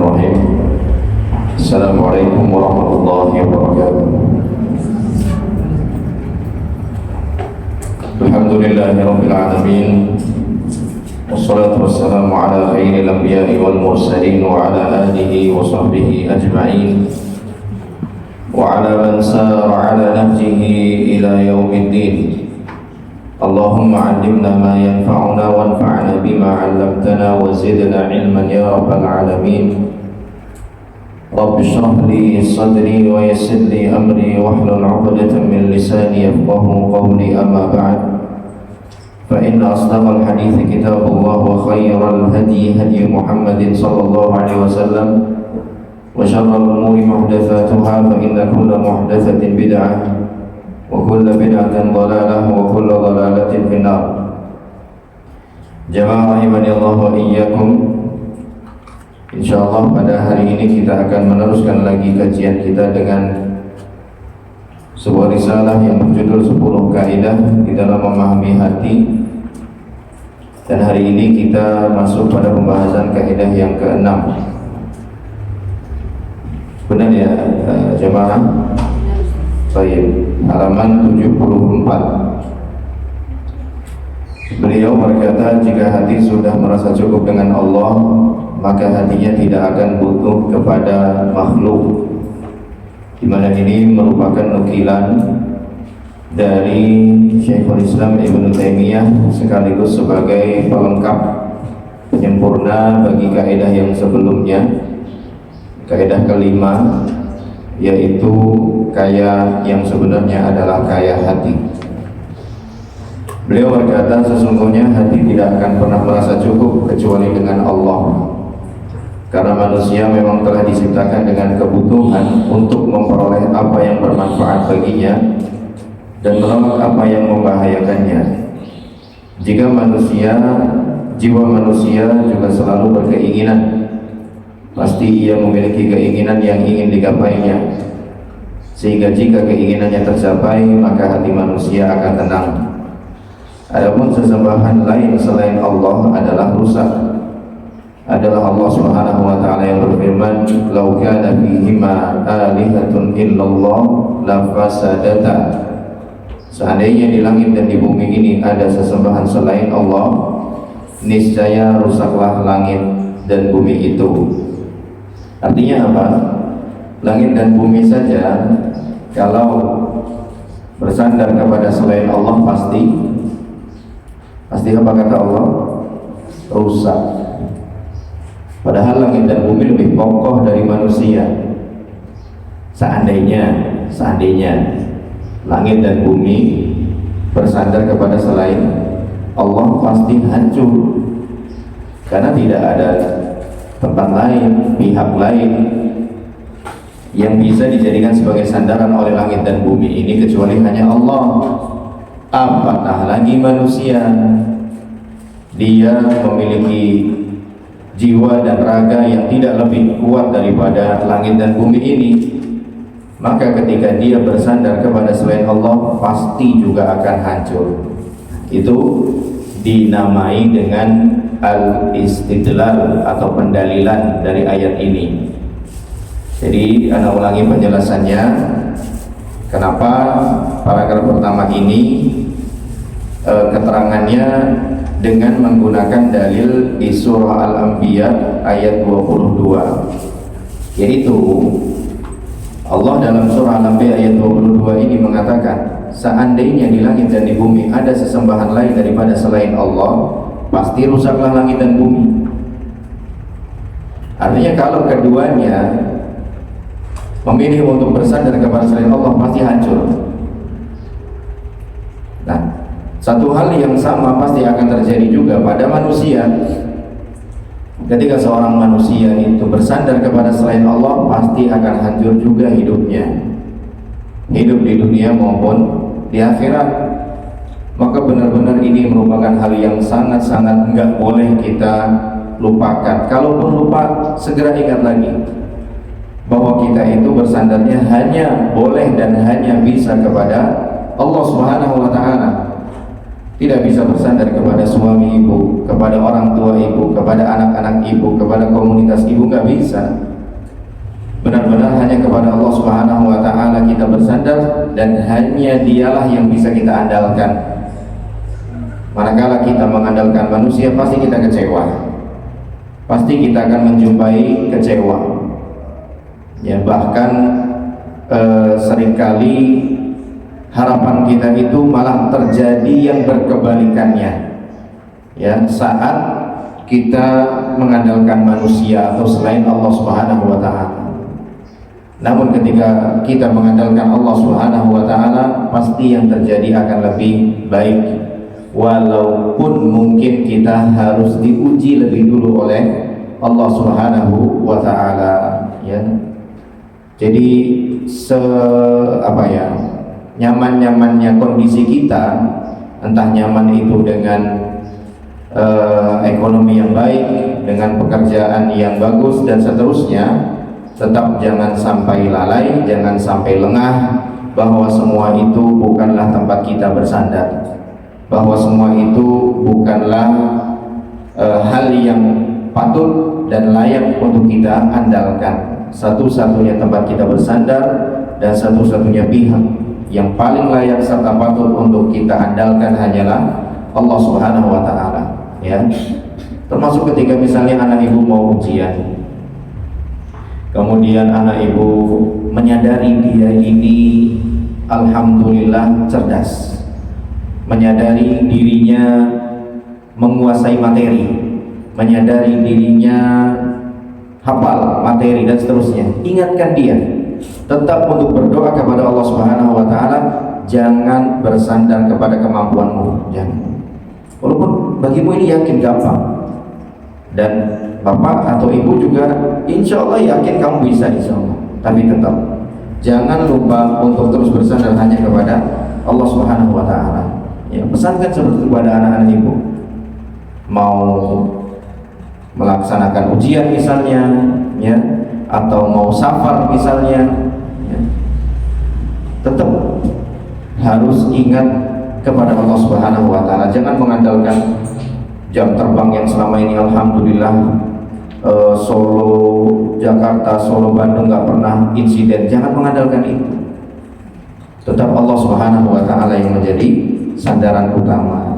Bismillahirrahmanirrahim. Assalamualaikum warahmatullahi wabarakatuh. Alhamdulillahirabbil alamin. Wassalatu wassalamu ala khairil anbiya'i wal mursalin wa ala alihi wa sahbihi ajma'in wa ala man sara ala nahjihi ila yaumiddin. Allahumma 'allimna ma yanfa'una wanfa'na bima 'allamtana wa zidna 'ilman ya rabbal alamin. Rabbi shrah li sadri wa yassir li amri wahlul 'uqdatam min lisani yafqahu qawli, amma ba'd. Fa inna asdaqal hadithi kitabullah wa khairal hadi hadi Muhammadin sallallahu alaihi wasallam wa syarrul umuri muhdatsatuha fa inna kulla muhdatsatin bid'ah wa kullu bid'atin dhalalah wa kullu dhalalatin finnar. Jamaah rahimani Allah wa iyyakum. Insyaallah pada hari ini kita akan meneruskan lagi kajian kita dengan sebuah risalah yang berjudul 10 kaidah di dalam memahami hati. Dan hari ini kita masuk pada pembahasan kaidah yang ke-6. Benar ya jamaah? Baik, halaman 74. Beliau berkata, jika hati sudah merasa cukup dengan Allah, maka hatinya tidak akan butuh kepada makhluk. Di mana ini merupakan nukilan dari Syekhul Islam Ibnu Taimiyah sekaligus sebagai pelengkap penyempurna bagi kaidah yang sebelumnya, kaidah kelima, yaitu kaya yang sebenarnya adalah kaya hati. Beliau berkata, sesungguhnya hati tidak akan pernah merasa cukup kecuali dengan Allah. Karena manusia memang telah diciptakan dengan kebutuhan untuk memperoleh apa yang bermanfaat baginya dan menolak apa yang membahayakannya. Jika jiwa manusia juga selalu berkeinginan, pasti ia memiliki keinginan yang ingin digapainya. Sehingga jika keinginannya tercapai, maka hati manusia akan tenang. Adapun sesembahan lain selain Allah adalah rusak. Adalah Allah Subhanahu wa taala yang berfirman, "Lau kana fihima alihatun illallah lafasadata." Seandainya di langit dan di bumi ini ada sesembahan selain Allah, niscaya rusaklah langit dan bumi itu. Artinya apa? Langit dan bumi saja kalau bersandar kepada selain Allah pasti apa kata Allah? Rusak. Padahal langit dan bumi lebih kokoh dari manusia. Seandainya langit dan bumi bersandar kepada selain Allah pasti hancur. Karena tidak ada tempat lain, pihak lain yang bisa dijadikan sebagai sandaran oleh langit dan bumi ini kecuali hanya Allah. Apatah lagi manusia, dia memiliki jiwa dan raga yang tidak lebih kuat daripada langit dan bumi ini. Maka ketika dia bersandar kepada selain Allah, pasti juga akan hancur. Itu dinamai dengan al-istidlal atau pendalilan dari ayat ini. Jadi ana ulangi penjelasannya. Kenapa paragraf pertama ini keterangannya dengan menggunakan dalil di surah Al-Anbiya ayat 22. Yaitu Allah dalam surah Al-Anbiya ayat 22 ini mengatakan, seandainya di langit dan di bumi ada sesembahan lain daripada selain Allah, pasti rusaklah langit dan bumi. Artinya kalau keduanya memilih untuk bersandar kepada selain Allah, pasti hancur. Nah, satu hal yang sama pasti akan terjadi juga pada manusia. Ketika seorang manusia itu bersandar kepada selain Allah, pasti akan hancur juga hidupnya, hidup di dunia maupun di akhirat. Maka benar-benar ini merupakan hal yang sangat-sangat enggak boleh kita lupakan. Kalaupun lupa, segera ingat lagi bahwa kita itu bersandarnya hanya boleh dan hanya bisa kepada Allah Subhanahu wa taala. Tidak bisa bersandar kepada suami ibu, kepada orang tua ibu, kepada anak-anak ibu, kepada komunitas ibu, nggak bisa. Benar-benar hanya kepada Allah Subhanahu wa Ta'ala kita bersandar, dan hanya Dialah yang bisa kita andalkan. Manakala kita mengandalkan manusia, pasti kita kecewa, pasti kita akan menjumpai kecewa. Ya, bahkan seringkali harapan kita itu malah terjadi yang berkebalikannya. Ya, saat kita mengandalkan manusia atau selain Allah Subhanahu wa Ta'ala. Namun ketika kita mengandalkan Allah Subhanahu wa Ta'ala, pasti yang terjadi akan lebih baik, walaupun mungkin kita harus diuji lebih dulu oleh Allah Subhanahu wa Ta'ala. Ya, jadi nyaman-nyamannya kondisi kita, entah nyaman itu dengan ekonomi yang baik, dengan pekerjaan yang bagus dan seterusnya, tetap jangan sampai lalai, jangan sampai lengah, bahwa semua itu bukanlah tempat kita bersandar, bahwa semua itu bukanlah hal yang patut dan layak untuk kita andalkan. Satu-satunya tempat kita bersandar dan satu-satunya pihak yang paling layak serta patut untuk kita andalkan hanyalah Allah Subhanahu wa Ta'ala. Ya, termasuk ketika misalnya anak ibu mau ujian, kemudian anak ibu menyadari dia ini alhamdulillah cerdas, menyadari dirinya menguasai materi, menyadari dirinya hafal materi dan seterusnya. Ingatkan dia tetap untuk berdoa kepada Allah Subhanahu wa Ta'ala. Jangan bersandar kepada kemampuanmu, jangan. Walaupun bagimu ini yakin gampang, dan bapak atau ibu juga insya Allah yakin kamu bisa, insya Allah. Tapi tetap jangan lupa untuk terus bersandar hanya kepada Allah Subhanahu wa Ta'ala. Ya, pesankan seperti kepada anak-anak ibu, mau melaksanakan ujian misalnya, ya, atau mau safar misalnya, ya, tetap harus ingat kepada Allah Subhanahu wa Ta'ala. Jangan mengandalkan jam terbang yang selama ini alhamdulillah Solo Jakarta, Solo Bandung nggak pernah insiden. Jangan mengandalkan itu. Tetap Allah Subhanahu wa Ta'ala yang menjadi sandaran utama.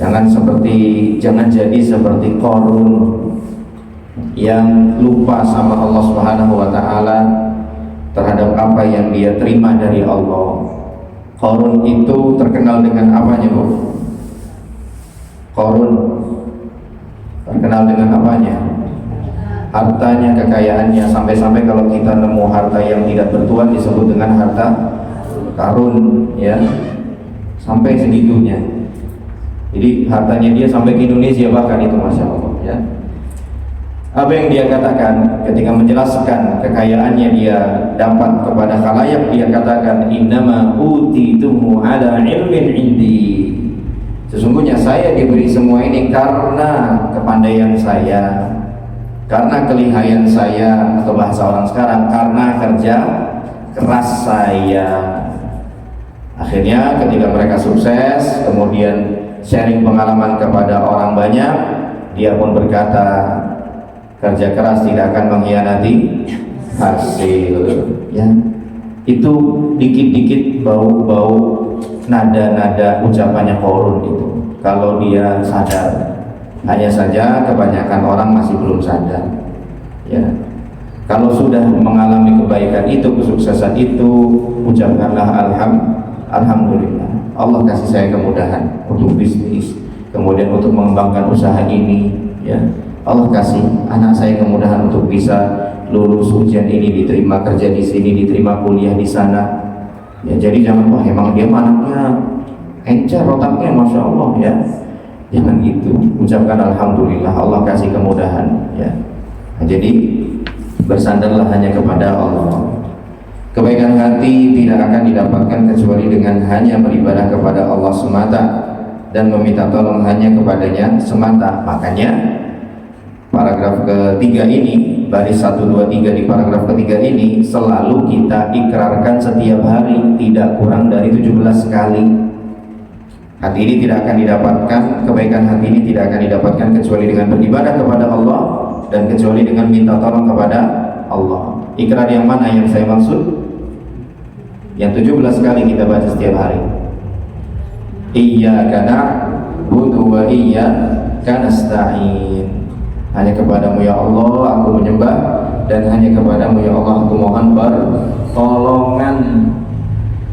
Jangan jadi seperti Qarun yang lupa sama Allah Subhanahu wa Ta'ala terhadap apa yang dia terima dari Allah. Qarun itu terkenal dengan apanya, Bu? Qarun terkenal dengan apanya? Hartanya, kekayaannya, sampai-sampai kalau kita nemu harta yang tidak bertuan disebut dengan harta karun, ya, sampai segitunya. Jadi hartanya dia sampai ke Indonesia bahkan itu, masya Allah, ya. Apa yang dia katakan ketika menjelaskan kekayaannya dia dapat kepada khalayak, dia katakan innama utituhu ala ilmin indi. Sesungguhnya saya diberi semua ini karena kepandaian saya, karena kelihayan saya, atau bahasa orang sekarang karena kerja keras saya. Akhirnya ketika mereka sukses, kemudian sharing pengalaman kepada orang banyak, dia pun berkata, kerja keras tidak akan mengkhianati hasil. Ya, itu dikit-dikit bau-bau nada-nada ucapannya Qarun itu. Kalau dia sadar, hanya saja kebanyakan orang masih belum sadar. Ya, kalau sudah mengalami kebaikan itu, kesuksesan itu, ucapkanlah alhamdulillah. Allah kasih saya kemudahan untuk bisnis, kemudian untuk mengembangkan usaha ini. Ya, Allah kasih anak saya kemudahan untuk bisa lulus ujian ini, diterima kerja di sini, diterima kuliah di sana. Ya, jadi jangan, wah emang dia anaknya encer otaknya, masya Allah, ya. Jangan gitu. Ucapkan alhamdulillah, Allah kasih kemudahan, ya. Nah, jadi bersandarlah hanya kepada Allah. Kebaikan hati tidak akan didapatkan kecuali dengan hanya beribadah kepada Allah semata dan meminta tolong hanya kepadanya semata. Makanya paragraf ketiga ini, baris 1, 2, 3 di paragraf ketiga ini selalu kita ikrarkan setiap hari, tidak kurang dari 17 kali. Hati ini tidak akan didapatkan, kebaikan hati ini tidak akan didapatkan kecuali dengan beribadah kepada Allah dan kecuali dengan minta tolong kepada Allah. Ikrar yang mana yang saya maksud? Yang 17 kali kita baca setiap hari. Iyyaka na'budu wa iyyaka nasta'in. Hanya kepadamu ya Allah aku menyembah, dan hanya kepadamu ya Allah aku mohon pertolongan.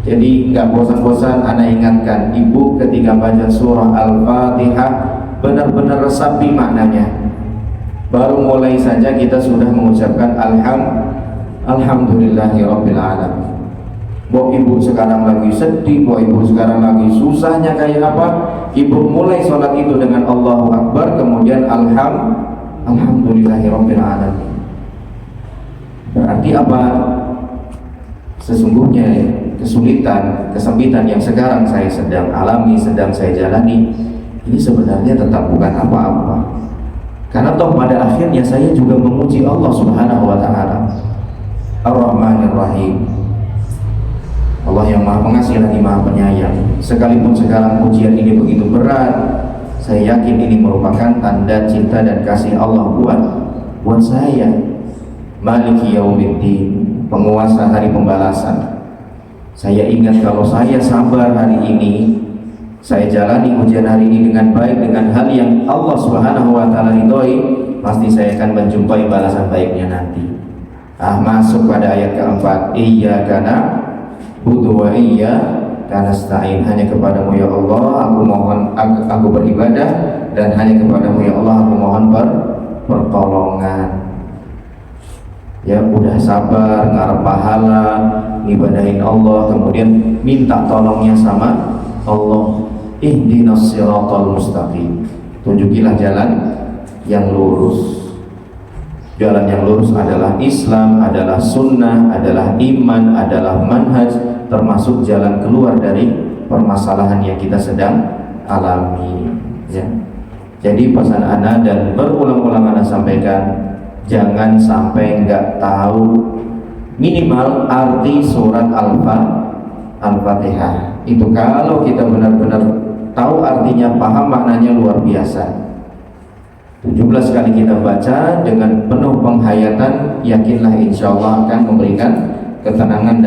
Jadi nggak bosan-bosan ana ingatkan ibu ketika baca surah Al-Fatihah benar-benar resapi maknanya. Baru mulai saja kita sudah mengucapkan Alhamdulillahirabbil alamin. Bahwa ibu sekarang lagi sedih, bahwa ibu sekarang lagi susahnya kayak apa, ibu mulai sholat itu dengan Allahu Akbar, kemudian Alhamdulillahirabbil alamin. Berarti apa? Sesungguhnya kesulitan, kesempitan yang sekarang saya sedang alami, sedang saya jalani, ini sebenarnya tetap bukan apa-apa. Karena toh pada akhirnya saya juga memuji Allah Subhanahu wa taala. Ar-Rahmanir Rahim. Allah yang Maha Pengasih lagi Maha Penyayang. Sekalipun sekarang ujian ini begitu berat, saya yakin ini merupakan tanda cinta dan kasih Allah buat saya. Maliki Yaumiddin, penguasa hari pembalasan. Saya ingat kalau saya sabar hari ini, saya jalani ujian hari ini dengan baik, dengan hal yang Allah Subhanahu wa taala ridhoi, pasti saya akan menjumpai balasan baiknya nanti. Masuk pada ayat keempat, iyyaka na'budu wa iyyaka nasta'in. Hanya kepadamu ya Allah aku mohon, aku beribadah, dan hanya kepadamu ya Allah aku mohon pertolongan. Ya udah sabar, ngarep pahala, ngibadahin Allah, kemudian minta tolongnya sama Allah. Ihdinas siratal mustaqim. Tunjukilah jalan yang lurus. Jalan yang lurus adalah Islam, adalah sunnah, adalah iman, adalah manhaj, termasuk jalan keluar dari permasalahan yang kita sedang alami. Ya. Jadi pesan ana dan berulang-ulang ana sampaikan, jangan sampai nggak tahu minimal arti surat Al-Fatihah. Itu kalau kita benar-benar tahu artinya, paham maknanya, luar biasa. 17 kali kita baca dengan penuh penghayatan, yakinlah insya Allah akan memberikan ketenangan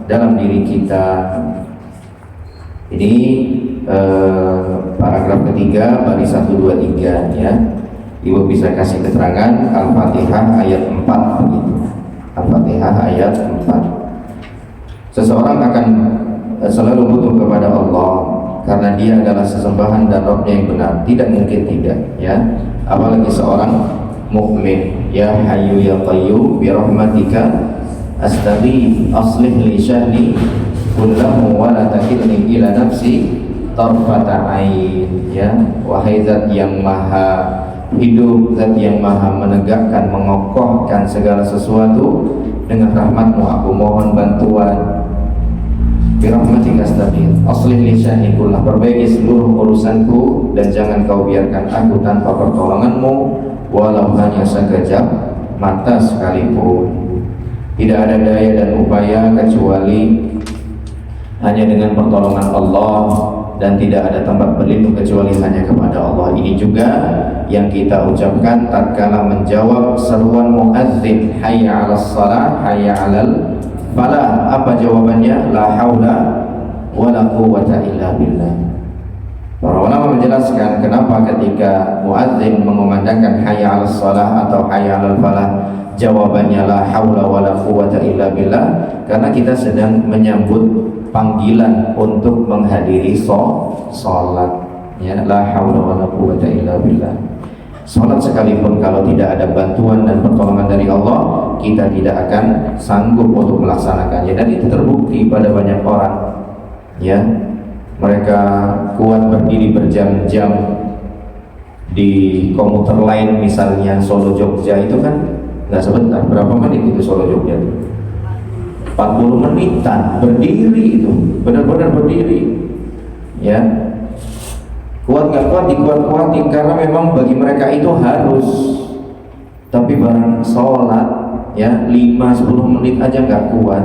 dalam diri kita. Ini paragraf ketiga baris 1, 2, 3 ya. Ibu bisa kasih keterangan Al-Fatihah ayat 4 begitu. Al-Fatihah ayat 4. Seseorang akan selalu butuh kepada Allah karena dia adalah sesembahan dan Rabbnya yang benar. Tidak mungkin tidak ya. Apalagi seorang mukmin. Ya Hayyu ya Qayyum bi rahmatika astaghith aslih li syahni kullahu wa la takilni ila nafsi tarfata ain. Ya, wahai zat yang maha hidup, zat yang maha menegakkan, mengokohkan segala sesuatu, dengan rahmatmu aku mohon bantuan. Birahmatika astaghith aslih li sya'ni kullah, perbaiki seluruh urusanku dan jangan kau biarkan aku tanpa pertolonganmu walau hanya sekejap mata sekalipun. Tidak ada daya dan upaya kecuali hanya dengan pertolongan Allah, dan tidak ada tempat berlindung kecuali hanya kepada Allah. Ini juga yang kita ucapkan tatkala menjawab seruan muadzin, hayya 'alas shalah, hayya 'alal falah. Apa jawabannya? La haula wala quwwata illa billah. Para ulama menjelaskan kenapa ketika muadzin mengumandangkan hayya 'alas shalah atau hayya 'alal falah jawabannya la haula wala quwwata illa billah, karena kita sedang menyambut panggilan untuk menghadiri sholat ya, la haula wala quwwata illa billah. Sholat sekalipun kalau tidak ada bantuan dan pertolongan dari Allah, kita tidak akan sanggup untuk melaksanakannya, dan itu terbukti pada banyak orang ya. Mereka kuat berdiri berjam-jam di komuter lain, misalnya Solo Jogja itu kan nggak sebentar, berapa menit itu Solo Jogja itu? 40 menitan berdiri, itu benar-benar berdiri ya. Kuat nggak kuat, dikuat-kuatin karena memang bagi mereka itu harus. Tapi barang sholat ya 5-10 menit aja nggak kuat,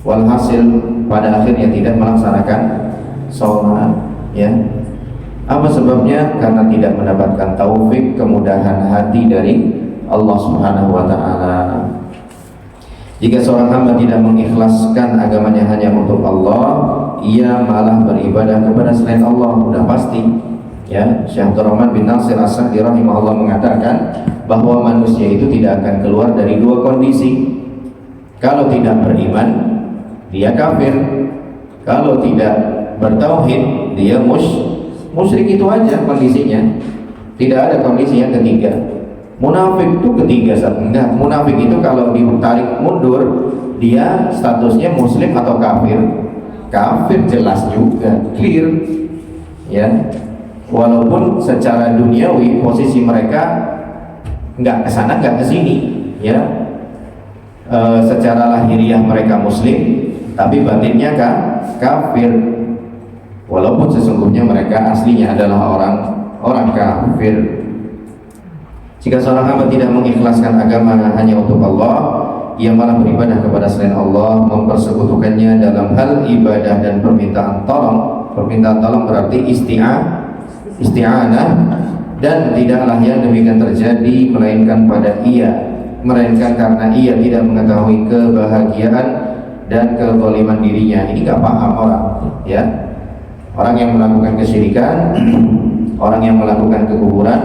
walhasil pada akhirnya tidak melaksanakan sholat. Ya. Apa sebabnya? Karena tidak mendapatkan taufik, kemudahan hati dari Allah Subhanahu wa taala. Jika seorang hamba tidak mengikhlaskan agamanya hanya untuk Allah, ia malah beribadah kepada selain Allah, sudah pasti. Ya, Syekh Abdurrahman bin Nasir As-Sa'di rahimahullah mengatakan bahwa manusia itu tidak akan keluar dari dua kondisi. Kalau tidak beriman, dia kafir. Kalau tidak bertauhid, dia musyrik. Itu aja kondisinya. Tidak ada kondisi yang ketiga. Munafik itu ketiga, enggak. Munafik itu kalau ditarik mundur, dia statusnya muslim atau kafir. Kafir jelas juga, clear. Ya. Walaupun secara duniawi posisi mereka enggak ke sana, enggak ke sini, ya. Secara lahiriah mereka muslim, tapi batinnya kafir. Walaupun sesungguhnya mereka aslinya adalah orang kafir. Jika seorang hamba tidak mengikhlaskan agama hanya untuk Allah, ia malah beribadah kepada selain Allah, mempersekutukannya dalam hal ibadah dan permintaan tolong. Permintaan tolong berarti isti'anah, dan tidaklah yang demikian terjadi melainkan karena ia tidak mengetahui kebahagiaan dan kezaliman dirinya. Ini nggak paham orang, ya. Orang yang melakukan kesyirikan, orang yang melakukan kekufuran,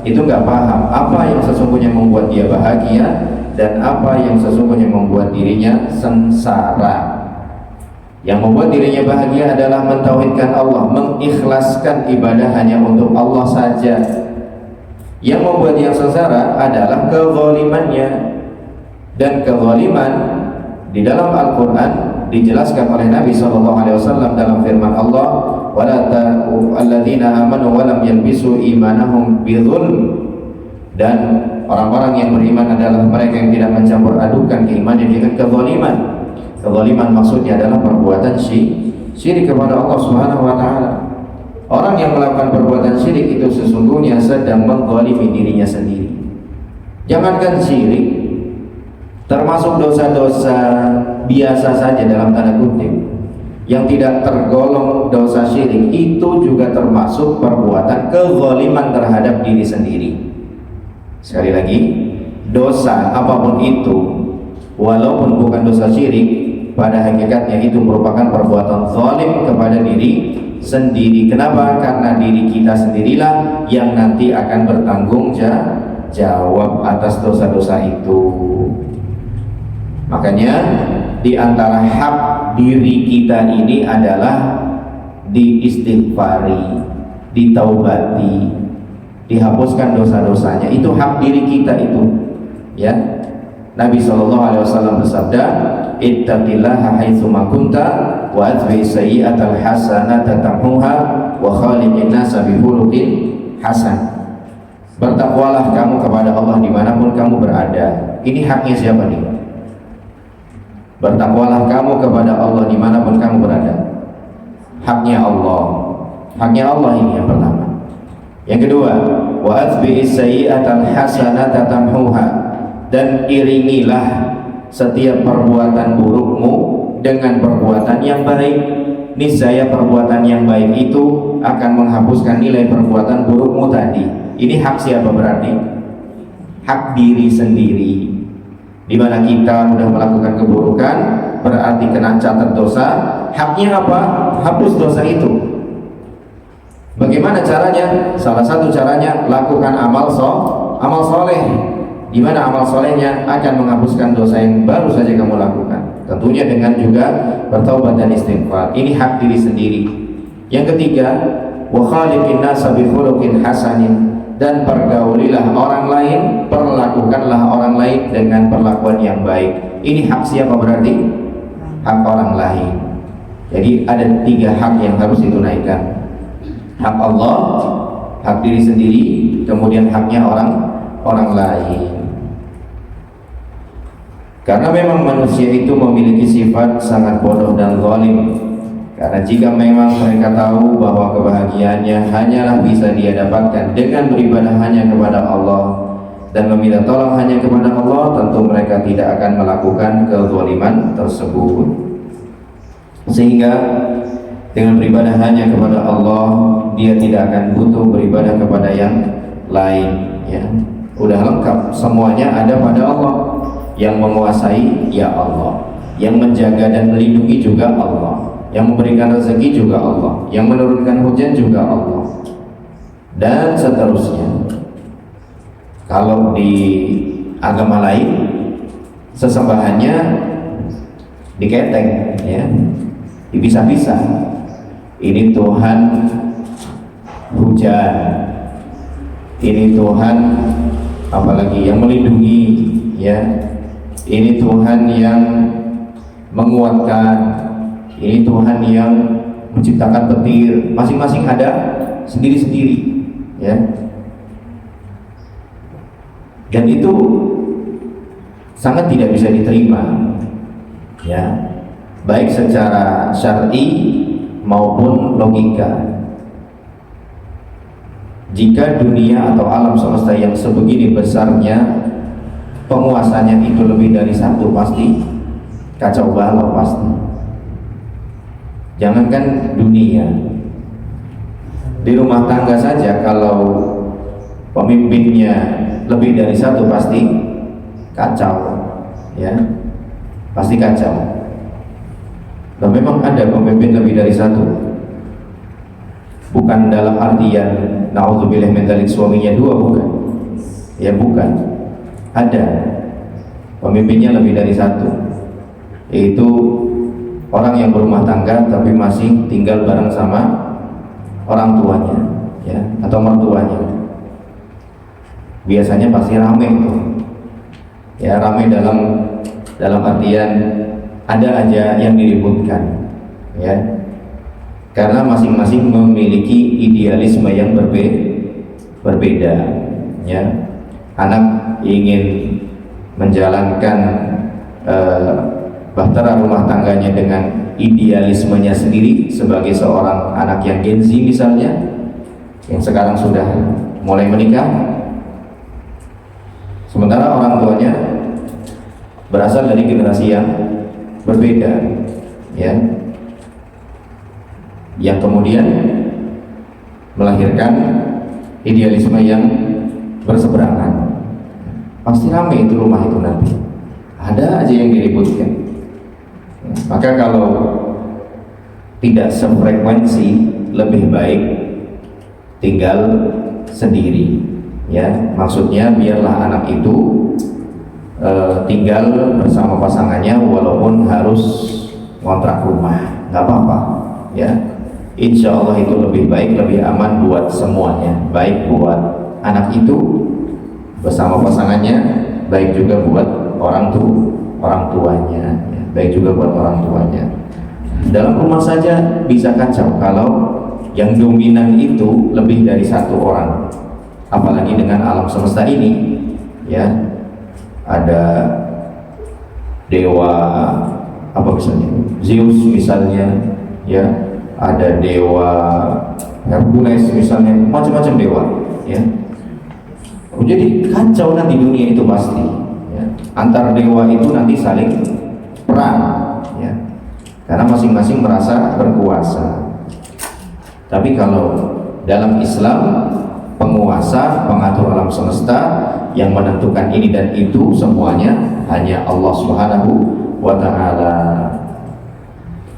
itu nggak paham apa yang sesungguhnya membuat dia bahagia dan apa yang sesungguhnya membuat dirinya sengsara. Yang membuat dirinya bahagia adalah mentauhidkan Allah, mengikhlaskan ibadah hanya untuk Allah saja. Yang membuat dia sengsara adalah kezalimannya, dan kezaliman di dalam Al-Quran dijelaskan oleh Nabi SAW dalam firman Allah, alladzina amanu wa lam yalbisu imanahum bidzulm, dan orang-orang yang beriman adalah mereka yang tidak mencampur adukan keimanan dengan kezaliman. Kezaliman maksudnya adalah perbuatan syirik kepada Allah Subhanahu wa taala. Orang yang melakukan perbuatan syirik itu sesungguhnya sedang menzalimi dirinya sendiri. Jangankan syirik, termasuk dosa-dosa biasa saja dalam tanda kutip yang tidak tergolong dosa syirik, itu juga termasuk perbuatan kezaliman terhadap diri sendiri. Sekali lagi, dosa apapun itu, walaupun bukan dosa syirik, pada hakikatnya itu merupakan perbuatan zalim kepada diri sendiri. Kenapa? Karena diri kita sendirilah yang nanti akan bertanggung jawab atas dosa-dosa itu. Makanya di antara hak diri kita ini adalah diistighfari, ditaubati, dihapuskan dosa-dosanya. Itu hak diri kita itu, ya. Nabi SAW bersabda, ittaqillaha haitsu ma kunta wa atbi sayyi'atal hasanata tamhuha wa khaliqin nasa bi khuluqin hasan. Bertakwalah kamu kepada Allah dimanapun kamu berada. Ini haknya siapa nih? Bertakwalah kamu kepada Allah dimanapun kamu berada. Haknya Allah. Haknya Allah ini yang pertama. Yang kedua, wa atbi'is sayyi'atal hasanata tamhuha, dan iringilah setiap perbuatan burukmu dengan perbuatan yang baik. Niscaya perbuatan yang baik itu akan menghapuskan nilai perbuatan burukmu tadi. Ini hak siapa berarti? Hak diri sendiri. Di mana kita sudah melakukan keburukan, berarti kena catat dosa. Haknya apa? Hapus dosa itu. Bagaimana caranya? Salah satu caranya lakukan amal soleh. Di mana amal solehnya akan menghapuskan dosa yang baru saja kamu lakukan. Tentunya dengan juga bertaubat dan istighfar. Ini hak diri sendiri. Yang ketiga, wa khaliqin nasa bi khuluqin hasanin, dan pergaulilah orang lain, perlakukanlah orang lain dengan perlakuan yang baik. Ini hak siapa berarti? Hak orang lain. Jadi ada 3 hak yang harus ditunaikan. Hak Allah, hak diri sendiri, kemudian haknya orang lain. Karena memang manusia itu memiliki sifat sangat bodoh dan zalim. Karena jika memang mereka tahu bahwa kebahagiaannya hanyalah bisa dia dapatkan dengan beribadah hanya kepada Allah dan meminta tolong hanya kepada Allah, tentu mereka tidak akan melakukan kezaliman tersebut. Sehingga dengan beribadah hanya kepada Allah, dia tidak akan butuh beribadah kepada yang lain, ya. Udah lengkap, semuanya ada pada Allah. Yang menguasai ya Allah, yang menjaga dan melindungi juga Allah, yang memberikan rezeki juga Allah, yang menurunkan hujan juga Allah, dan seterusnya. Kalau di agama lain sesembahannya diketeng, ya, dipisah-pisah. Ini Tuhan hujan, ini Tuhan apalagi yang melindungi, ya, ini Tuhan yang menguatkan, ini Tuhan yang menciptakan petir. Masing-masing ada sendiri-sendiri, ya. Dan itu sangat tidak bisa diterima, ya, baik secara syar'i maupun logika. Jika dunia atau alam semesta yang sebegini besarnya penguasanya itu lebih dari satu, pasti kacau balau, pasti. Jangankan dunia, di rumah tangga saja kalau pemimpinnya lebih dari satu pasti kacau, ya, pasti kacau. Dan memang ada pemimpin lebih dari satu, bukan dalam artian naudzubillah min dzalik suaminya dua, bukan, ya, bukan. Ada pemimpinnya lebih dari satu, yaitu orang yang berumah tangga tapi masih tinggal bareng sama orang tuanya, ya, atau mertuanya. Biasanya pasti rame itu, ya, rame dalam artian ada aja yang diributkan, ya, karena masing-masing memiliki idealisme yang berbeda, ya. Anak ingin menjalankan bahtera rumah tangganya dengan idealismenya sendiri sebagai seorang anak yang Gen Z misalnya, yang sekarang sudah mulai menikah, sementara orang tuanya berasal dari generasi yang berbeda, ya, yang kemudian melahirkan idealisme yang berseberangan. Pasti ramai itu rumah itu nanti, ada aja yang diributkan. Maka kalau tidak sefrekuensi, lebih baik tinggal sendiri, ya. Maksudnya biarlah anak itu tinggal bersama pasangannya walaupun harus ngontrak rumah, nggak apa-apa, ya. Insya Allah itu lebih baik, lebih aman buat semuanya, baik buat anak itu bersama pasangannya, baik juga buat orang tuanya, ya. Baik juga buat orang tuanya. Dalam rumah saja bisa kacau kalau yang dominan itu lebih dari satu orang, apalagi dengan alam semesta ini, ya. Ada dewa apa misalnya, Zeus misalnya, ya, ada dewa Hercules misalnya, macam-macam dewa, ya. Jadi kacau nanti dunia itu pasti, ya. Antar dewa itu nanti saling perang, ya, karena masing-masing merasa berkuasa. Tapi kalau dalam Islam, penguasa, pengatur alam semesta yang menentukan ini dan itu semuanya hanya Allah Subhanahu wa ta'ala.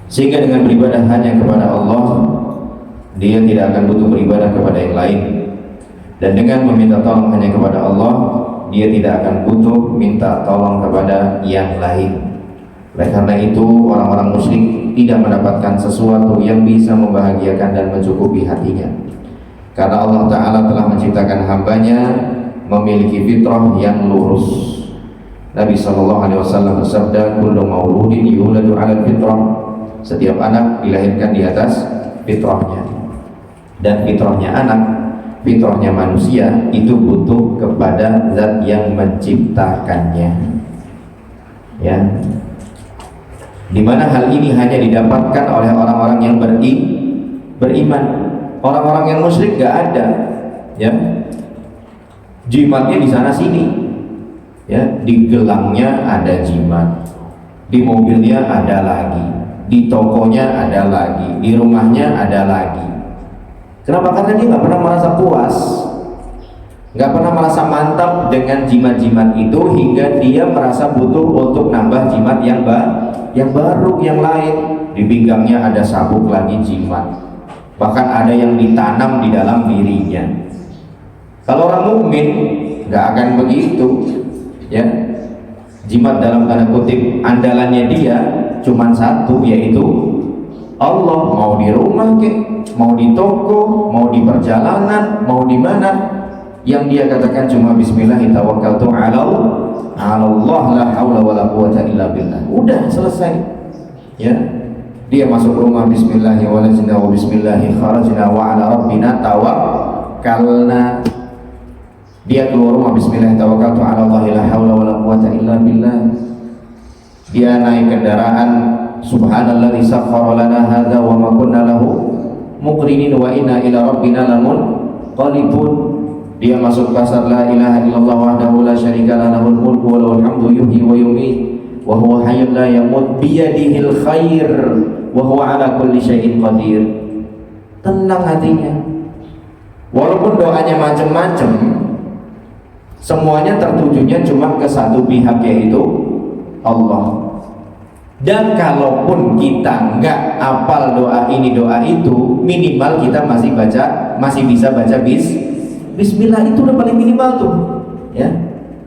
Sehingga dengan beribadah hanya kepada Allah, dia tidak akan butuh beribadah kepada yang lain. Dan dengan meminta tolong hanya kepada Allah, dia tidak akan butuh minta tolong kepada yang lain. Oleh karena itu, orang-orang musyrik tidak mendapatkan sesuatu yang bisa membahagiakan dan mencukupi hatinya, karena Allah Ta'ala telah menciptakan hambanya memiliki fitrah yang lurus. Nabi SAW bersabda, kullu mauludin yuladu 'alal fitrah, setiap anak dilahirkan di atas fitrahnya. Dan fitrahnya anak, fitrahnya manusia itu butuh kepada zat yang menciptakannya, ya. Dimana hal ini hanya didapatkan oleh orang-orang yang beriman. Orang-orang yang musyrik gak ada, ya. Jimatnya di sana sini, ya. Di gelangnya ada jimat, di mobilnya ada lagi, di tokonya ada lagi, di rumahnya ada lagi. Kenapa? Karena dia nggak pernah merasa puas, nggak pernah merasa mantap dengan jimat-jimat itu, hingga dia merasa butuh untuk nambah jimat yang baru, yang lain. Di pinggangnya ada sabuk lagi jimat, bahkan ada yang ditanam di dalam dirinya. Kalau orang mukmin nggak akan begitu, ya. Jimat dalam tanda kutip andalannya dia cuma satu, yaitu Allah. Mau di rumah ke, mau di toko, mau di perjalanan, mau di mana, yang dia katakan cuma Bismillah tawakkaltu ala Allah la haula wala quwata illa billah. Udah selesai, ya. Dia masuk rumah Bismillahi walajna wa Bismillahi kharajna wa ala rabbina tawakkalna. Dia keluar rumah Bismillah tawakkaltu ala Allah la haula wala quwata illa billah. Dia naik kendaraan, subhanalladzi sakhkhara lana hadza wa ma kunna lahu muqrinin wa inna ila rabbina lamunqalibun. Dia masuk pasar, la ilaha illallah wahdahu la syarika lahu lahul mulku wa lahul hamdu yuhyi wa yumiit wa huwa hayyun la yamut biyadihil khair wa huwa ala kulli syai'in qadir. Tenang hatinya. Walaupun doanya macam-macam, semuanya tertujunya cuma ke satu pihak, yaitu Allah. Dan kalaupun kita nggak hafal doa ini doa itu, minimal kita masih bisa baca Bismillah. Itu udah paling minimal tuh, ya.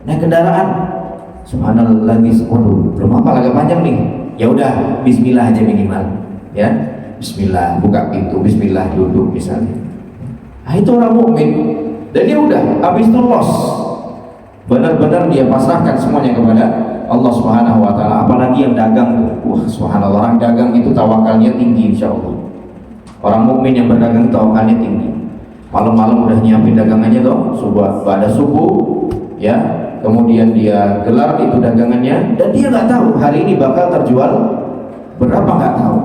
Naik kendaraan, subhanallah, waduh, belum hafal, agak panjang nih. Ya udah, Bismillah aja minimal, ya. Bismillah, buka pintu, Bismillah, duduk misalnya. Nah, itu orang mukmin. Dan dia udah habis itu los, benar-benar dia pasrahkan semuanya kepada Allah Subhanahu wa taala. Apalagi yang dagang tuh, wah subhanallah, orang dagang itu tawakalnya tinggi insyaallah. Orang mukmin yang berdagang tawakalnya tinggi. Malam-malam udah nyiapin dagangannya tuh, pada subuh, ya. Kemudian dia gelar itu dagangannya, dan dia nggak tahu hari ini bakal terjual berapa, nggak tahu.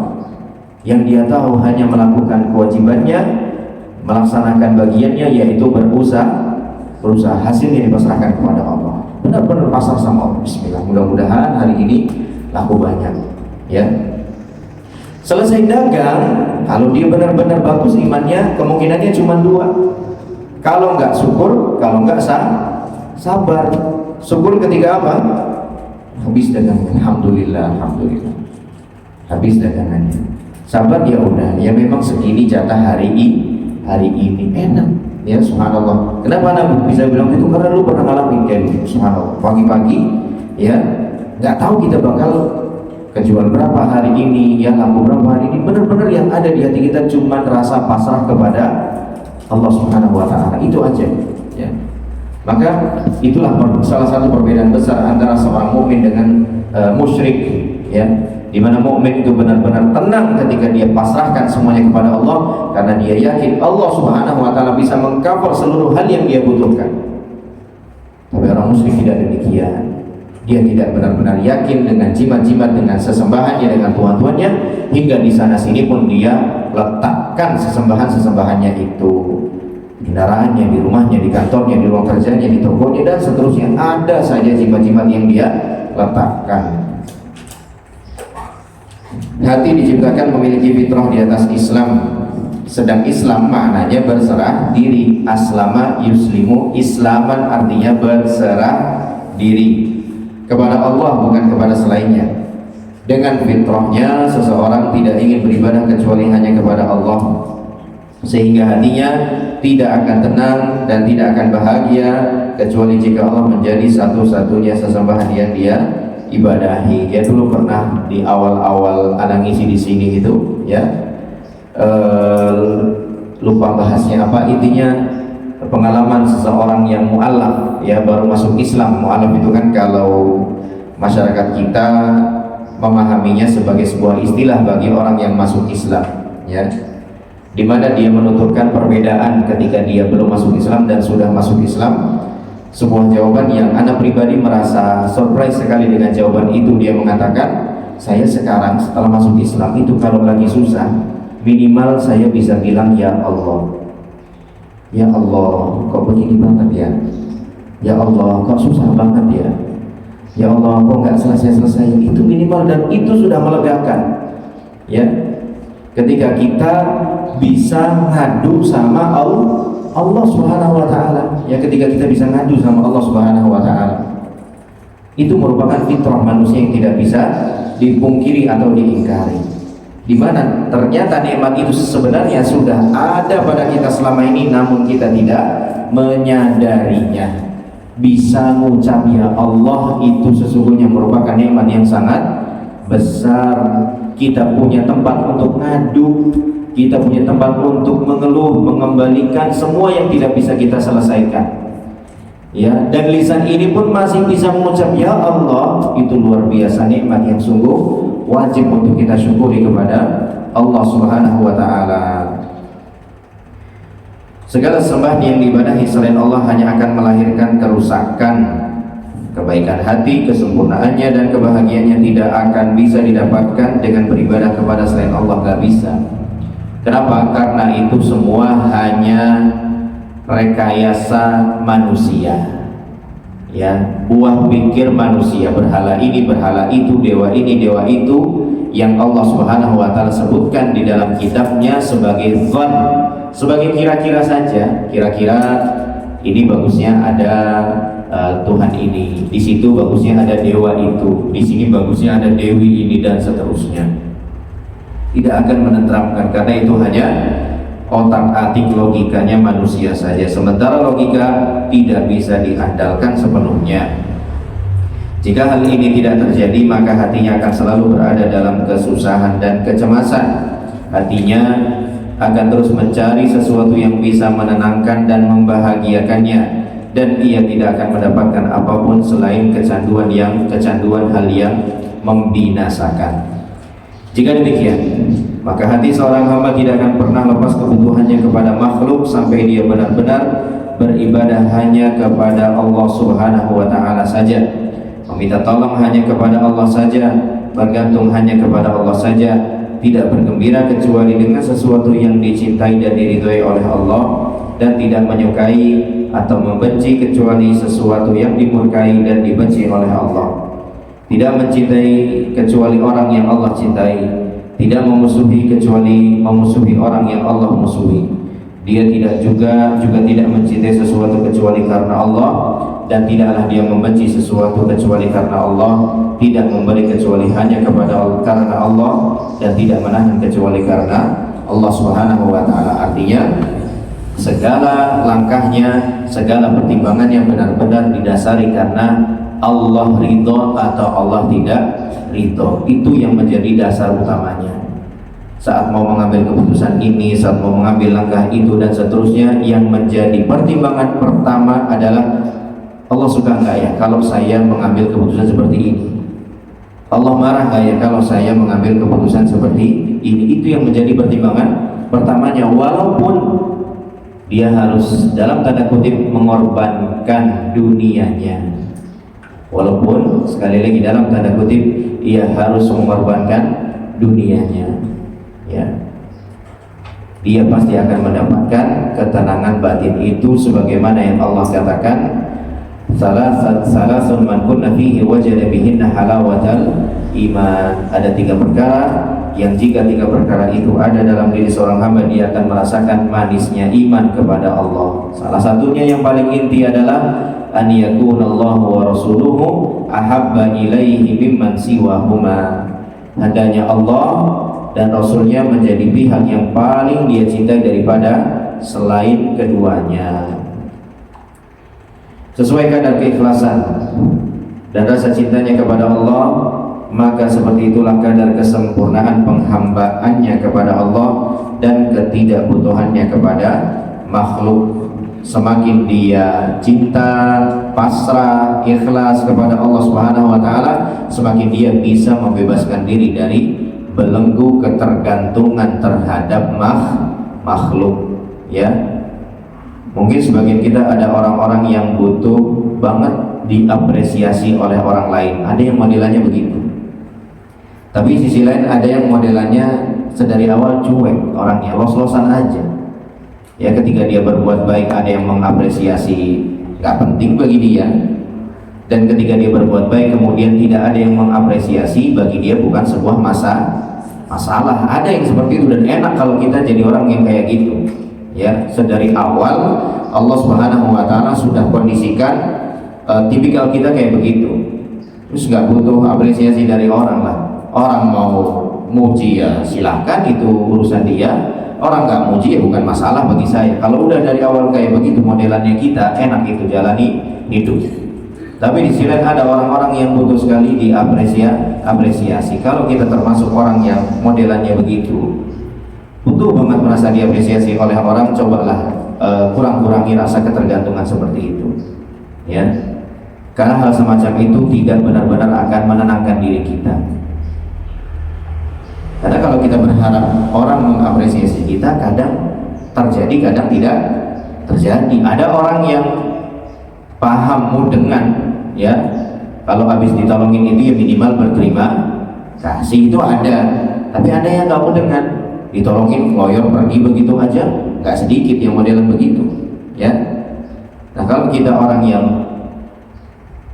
Yang dia tahu hanya melakukan kewajibannya, melaksanakan bagiannya, yaitu berusaha, hasilnya dipasrahkan kepada Allah. Benar-benar pasrah sama Allah. Bismillah, mudah-mudahan hari ini laku banyak, ya. Selesai dagang, kalau dia benar-benar bagus imannya, kemungkinannya cuma dua. Kalau nggak syukur, kalau nggak sabar. Syukur ketika apa? Habis dagangannya, alhamdulillah. Habis dagangannya. Sabar, ya udah, ya memang segini jatah hari ini enak. Ya subhanallah. Kenapa Nabi bisa bilang itu? Karena lu pernah ngalamin kayak gitu. Subhanallah. Pagi-pagi, ya, nggak tahu kita bakal kejual berapa hari ini, ya laku berapa hari ini. Benar-benar yang ada di hati kita cuma rasa pasrah kepada Allah Subhanahu wa taala. Itu aja, ya. Maka itulah salah satu perbedaan besar antara seorang mukmin dengan musyrik, ya. Di mana mukmin itu benar-benar tenang ketika dia pasrahkan semuanya kepada Allah, karena dia yakin Allah Subhanahu wa taala bisa mengcover seluruh hal yang dia butuhkan. Tapi orang musyrik tidak demikian. Dia tidak benar-benar yakin dengan jimat-jimat, dengan sesembahannya, dengan tuhan-tuhannya, hingga di sana sini pun dia letakkan sesembahan-sesembahannya itu. Kendaraannya, di rumahnya, di kantornya, di ruang kerjanya, di tokonya, dan seterusnya. Ada saja jimat-jimat yang dia letakkan. Hati diciptakan memiliki fitrah di atas Islam. Sedang Islam maknanya berserah diri. Aslama yuslimu, islaman artinya berserah diri kepada Allah, bukan kepada selainnya. Dengan fitrahnya seseorang tidak ingin beribadah kecuali hanya kepada Allah, sehingga hatinya tidak akan tenang dan tidak akan bahagia kecuali jika Allah menjadi satu-satunya sesembahan yang dia ibadahi. Dia dulu pernah di awal-awal anak ngisi di sini itu, ya, lupa bahasnya apa, intinya pengalaman seseorang yang mu'alaf, ya, baru masuk Islam. Mu'alaf itu kan kalau masyarakat kita memahaminya sebagai sebuah istilah bagi orang yang masuk Islam, ya, dimana dia menuturkan perbedaan ketika dia belum masuk Islam dan sudah masuk Islam. Sebuah jawaban yang anak pribadi merasa surprise sekali dengan jawaban itu. Dia mengatakan, saya sekarang setelah masuk Islam itu kalau lagi susah, minimal saya bisa bilang ya Allah. Ya Allah, kok begini banget ya? Ya Allah, kok susah banget ya? Ya Allah, kok nggak selesai-selesai? Itu minimal, dan itu sudah melegakan. Ya, ketika kita bisa ngadu sama Allah Subhanahu wa taala, ya ketika kita bisa ngadu sama Allah Subhanahu wa taala. Itu merupakan fitrah manusia yang tidak bisa dipungkiri atau diingkari. Di mana ternyata nikmat itu sebenarnya sudah ada pada kita selama ini, namun kita tidak menyadarinya. Bisa mengucap ya Allah itu sesungguhnya merupakan nikmat yang sangat besar. Kita punya tempat untuk ngadu, kita punya tempat untuk mengeluh, mengembalikan semua yang tidak bisa kita selesaikan. Ya, dan lisan ini pun masih bisa mengucap ya Allah, itu luar biasa nikmat yang sungguh wajib untuk kita syukuri kepada Allah Subhanahu wa taala. Segala sembah yang diibadahi selain Allah hanya akan melahirkan kerusakan. Kebaikan hati, kesempurnaannya dan kebahagiaannya tidak akan bisa didapatkan dengan beribadah kepada selain Allah, gak bisa. Kenapa? Karena itu semua hanya rekayasa manusia. Ya, buah pikir manusia, berhala ini, berhala itu, dewa ini, dewa itu, yang Allah Subhanahu wa taala sebutkan di dalam kitabnya sebagai zon, sebagai kira-kira saja. Kira-kira ini bagusnya ada Tuhan ini, di situ bagusnya ada dewa itu, di sini bagusnya ada dewi ini, dan seterusnya. Tidak akan menenteramkan, karena itu hanya otak-atik logikanya manusia saja. Sementara logika tidak bisa diandalkan sepenuhnya. Jika hal ini tidak terjadi, maka hatinya akan selalu berada dalam kesusahan dan kecemasan. Hatinya akan terus mencari sesuatu yang bisa menenangkan dan membahagiakannya, dan ia tidak akan mendapatkan apapun selain kecanduan hal yang membinasakan. Jika demikian, maka hati seorang hamba tidak akan pernah lepas kebutuhannya kepada makhluk sampai dia benar-benar beribadah hanya kepada Allah Subhanahu wa taala saja, meminta tolong hanya kepada Allah saja, bergantung hanya kepada Allah saja, tidak bergembira kecuali dengan sesuatu yang dicintai dan diridhoi oleh Allah, dan tidak menyukai atau membenci kecuali sesuatu yang dimurkai dan dibenci oleh Allah. Tidak mencintai kecuali orang yang Allah cintai, tidak memusuhi kecuali memusuhi orang yang Allah musuhi. Dia juga tidak mencintai sesuatu kecuali karena Allah, dan tidaklah dia membenci sesuatu kecuali karena Allah, tidak memberi kecuali hanya karena Allah, dan tidak menahan kecuali karena Allah Subhanahu wa taala. Artinya segala langkahnya, segala pertimbangannya benar-benar didasari karena Allah ridho atau Allah tidak ridho. Itu yang menjadi dasar utamanya. Saat mau mengambil keputusan ini, saat mau mengambil langkah itu, dan seterusnya, yang menjadi pertimbangan pertama adalah Allah suka nggak ya kalau saya mengambil keputusan seperti ini? Allah marah nggak ya kalau saya mengambil keputusan seperti ini? Itu yang menjadi pertimbangan pertamanya. Walaupun dia harus dalam tanda kutip mengorbankan dunianya, walaupun sekali lagi dalam tanda kutip ia harus mengorbankan dunianya, ya, dia pasti akan mendapatkan ketenangan batin itu, sebagaimana yang Allah katakan, salasun man kunna fihi wajada bihinna halawatal iman. Ada 3 perkara yang jika 3 perkara itu ada dalam diri seorang hamba, dia akan merasakan manisnya iman kepada Allah. Salah satunya yang paling inti adalah an yakunallahu wa rasuluhu ahabba ilaihi mimman siwahuma. Hendaknya Allah dan Rasulnya menjadi pihak yang paling dia cintai daripada selain keduanya. Sesuai kadar keikhlasan dan rasa cintanya kepada Allah, maka seperti itulah kadar kesempurnaan penghambaannya kepada Allah dan ketidakbutuhannya kepada makhluk. Semakin dia cinta, pasrah, ikhlas kepada Allah Subhanahu wa taala, semakin dia bisa membebaskan diri dari belenggu ketergantungan terhadap makhluk, ya. Mungkin sebagian kita ada orang-orang yang butuh banget diapresiasi oleh orang lain. Ada yang modelannya begitu. Tapi sisi lain ada yang modelannya sedari awal cuek, orangnya los-losan aja. Ya, ketika dia berbuat baik ada yang mengapresiasi, nggak penting bagi dia. Dan ketika dia berbuat baik kemudian tidak ada yang mengapresiasi, bagi dia bukan sebuah masalah. Ada yang seperti itu dan enak kalau kita jadi orang yang kayak gitu. Ya, sedari awal Allah Subhanahu wa taala sudah kondisikan tipikal kita kayak begitu. Terus nggak butuh apresiasi dari orang lah. Orang mau muji ya silahkan, itu urusan dia. Orang nggak muji ya bukan masalah bagi saya. Kalau udah dari awal kayak begitu modelannya, kita enak itu jalani hidup. Tapi di sini ada orang-orang yang butuh sekali diapresiasi. Kalau kita termasuk orang yang modelannya begitu, butuh banget merasa diapresiasi oleh orang, cobalah kurang-kurangi rasa ketergantungan seperti itu. Ya, karena hal semacam itu tidak benar-benar akan menenangkan diri kita. Karena kalau kita berharap orang mengapresiasi kita, kadang terjadi, kadang tidak terjadi. Ada orang yang paham mudengan, ya, kalau habis ditolongin itu ya minimal berterima kasih, itu ada. Tapi ada yang nggak mudengan, ditolongin loyor pergi begitu aja, nggak sedikit yang modelan begitu, ya. Nah, kalau kita orang yang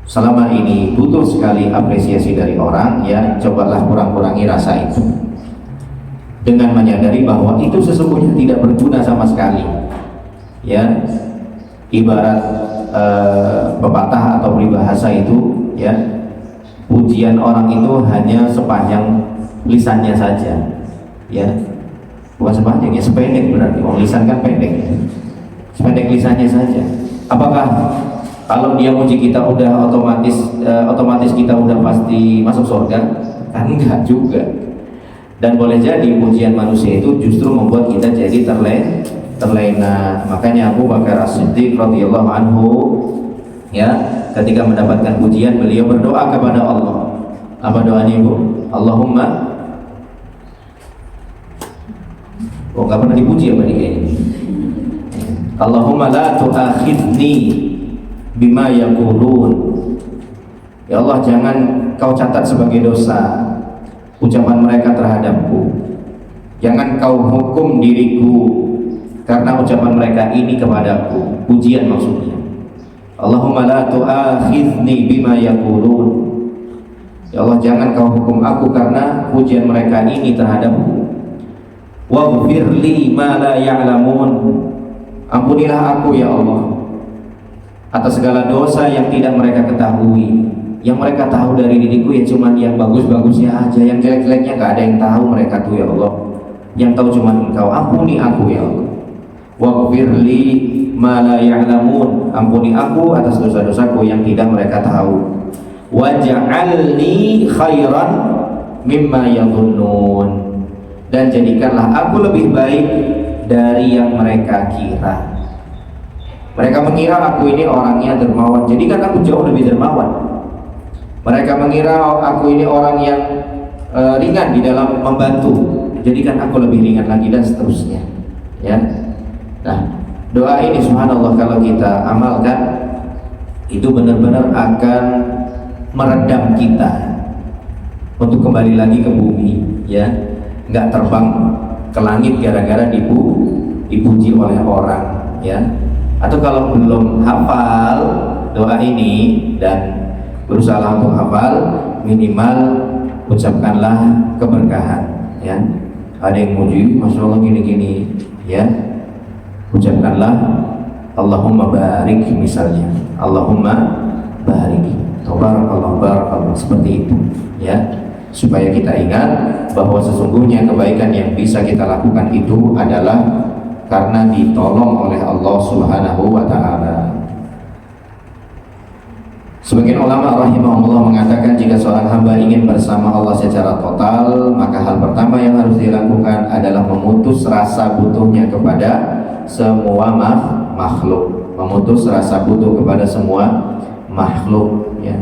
selama ini butuh sekali apresiasi dari orang, ya cobalah kurang-kurangi rasa itu dengan menyadari bahwa itu sesungguhnya tidak berguna sama sekali. Ya, ibarat pepatah atau peribahasa itu, ya, pujian orang itu hanya sepanjang lisannya saja, ya, bukan sepanjang, ya sependek, berarti lisan kan pendek, sependek lisannya saja. Apakah kalau dia muji kita udah otomatis kita udah pasti masuk surga? Kan enggak juga. Dan boleh jadi pujian manusia itu justru membuat kita jadi terlena. Makanya Abu Bakar As-Siddiq radhiyallahu anhu, ya, ketika mendapatkan pujian beliau berdoa kepada Allah. Apa doanya, Ibu? Allahumma, nggak pernah dipuji apa nih kayaknya? Allahumma la tu'akhidni bima yaqulun. Ya Allah, jangan kau catat sebagai dosa ucapan mereka terhadapku. Jangan kau hukum diriku karena ucapan mereka ini kepadaku. Pujian maksudnya. Allahumma la tu'akhidni bima yaqulun. Ya Allah, jangan kau hukum aku karena pujian mereka ini terhadapku. Waghfir li ma la ya'lamun. Ampunilah aku ya Allah atas segala dosa yang tidak mereka ketahui. Yang mereka tahu dari diriku ya cuman yang bagus-bagusnya aja, yang jelek-jeleknya gak ada yang tahu mereka tuh ya Allah. Yang tahu cuman Engkau. Ampuni aku ya Allah. Waghfirli ma la ya'lamun. Ampuni aku atas dosa-dosaku yang tidak mereka tahu. Waj'alni khairan mimma yadhunnun. Dan jadikanlah aku lebih baik dari yang mereka kira. Mereka mengira aku ini orangnya dermawan, jadikan aku jauh lebih dermawan. Mereka mengira aku ini orang yang ringan di dalam membantu, jadikan aku lebih ringan lagi, dan seterusnya, ya. Nah, doa ini subhanallah kalau kita amalkan itu benar-benar akan meredam kita untuk kembali lagi ke bumi, ya, nggak terbang ke langit gara-gara dipuji oleh orang, ya. Atau kalau belum hafal doa ini dan berusaha untuk hafal, minimal ucapkanlah keberkahan, ya. Ada yang muji, masya Allah gini-gini, ya, ucapkanlah Allahumma barik misalnya, Allahumma barik, barakallah, seperti itu, ya, supaya kita ingat bahwa sesungguhnya kebaikan yang bisa kita lakukan itu adalah karena ditolong oleh Allah Subhanahu wa ta'ala. Sebagian ulama rahimahullah mengatakan jika seorang hamba ingin bersama Allah secara total, maka hal pertama yang harus dilakukan adalah memutus rasa butuhnya kepada semua makhluk. Memutus rasa butuh kepada semua makhluk, ya.